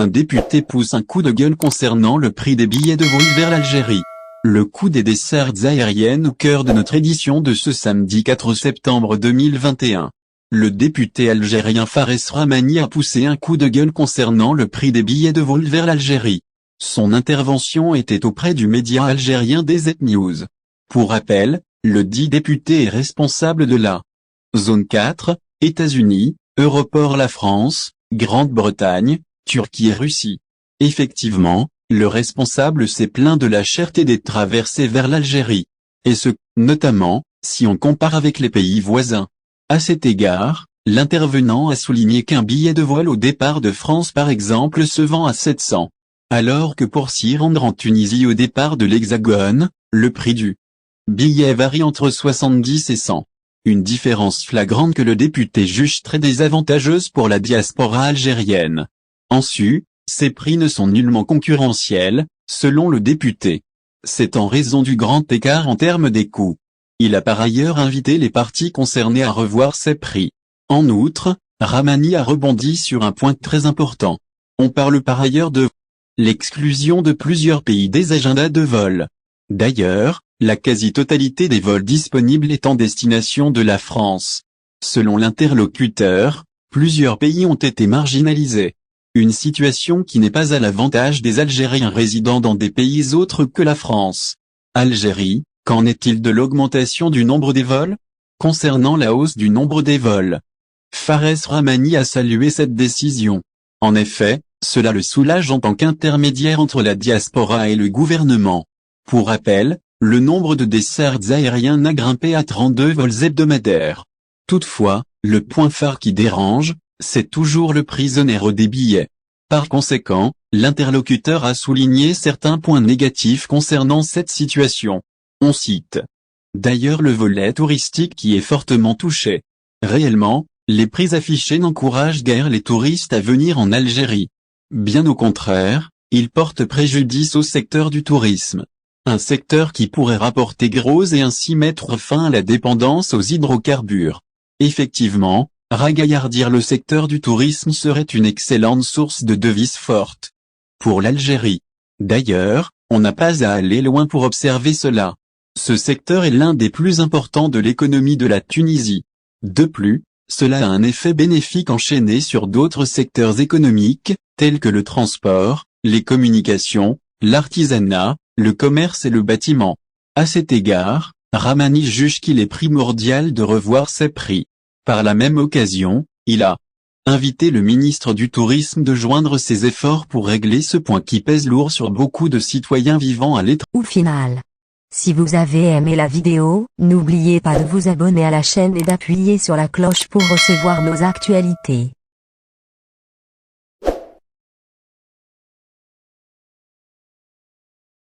Un député pousse un coup de gueule concernant le prix des billets de vol vers l'Algérie. Le coût des dessertes aériennes au cœur de notre édition de ce samedi 4 septembre 2021. Le député algérien Fares Rahmani a poussé un coup de gueule concernant le prix des billets de vol vers l'Algérie. Son intervention était auprès du média algérien DZ News. Pour rappel, le dit député est responsable de la Zone 4, États-Unis, Europort la France, Grande-Bretagne, Turquie et Russie. Effectivement, le responsable s'est plaint de la cherté des traversées vers l'Algérie. Et ce, notamment, si on compare avec les pays voisins. À cet égard, l'intervenant a souligné qu'un billet de vol au départ de France par exemple se vend à 700. Alors que pour s'y rendre en Tunisie au départ de l'Hexagone, le prix du billet varie entre 70 et 100. Une différence flagrante que le député juge très désavantageuse pour la diaspora algérienne. En su, ces prix ne sont nullement concurrentiels, selon le député. C'est en raison du grand écart en termes des coûts. Il a par ailleurs invité les parties concernées à revoir ces prix. En outre, Rahmani a rebondi sur un point très important. On parle par ailleurs de l'exclusion de plusieurs pays des agendas de vol. D'ailleurs, la quasi-totalité des vols disponibles est en destination de la France. Selon l'interlocuteur, plusieurs pays ont été marginalisés. Une situation qui n'est pas à l'avantage des Algériens résidant dans des pays autres que la France. Algérie, qu'en est-il de l'augmentation du nombre des vols? Concernant la hausse du nombre des vols, Fares Rahmani a salué cette décision. En effet, cela le soulage en tant qu'intermédiaire entre la diaspora et le gouvernement. Pour rappel, le nombre de dessertes aériennes a grimpé à 32 vols hebdomadaires. Toutefois, le point phare qui dérange, c'est toujours le prix onéreux des billets. Par conséquent, l'interlocuteur a souligné certains points négatifs concernant cette situation. On cite d'ailleurs le volet touristique qui est fortement touché. Réellement, les prix affichés n'encouragent guère les touristes à venir en Algérie. Bien au contraire, ils portent préjudice au secteur du tourisme. Un secteur qui pourrait rapporter gros et ainsi mettre fin à la dépendance aux hydrocarbures. Effectivement, ragaillardir le secteur du tourisme serait une excellente source de devises fortes pour l'Algérie. D'ailleurs, on n'a pas à aller loin pour observer cela. Ce secteur est l'un des plus importants de l'économie de la Tunisie. De plus, cela a un effet bénéfique enchaîné sur d'autres secteurs économiques, tels que le transport, les communications, l'artisanat, le commerce et le bâtiment. À cet égard, Rahmani juge qu'il est primordial de revoir ces prix. Par la même occasion, il a invité le ministre du Tourisme de joindre ses efforts pour régler ce point qui pèse lourd sur beaucoup de citoyens vivant à l'étranger. Au final, si vous avez aimé la vidéo, n'oubliez pas de vous abonner à la chaîne et d'appuyer sur la cloche pour recevoir nos actualités.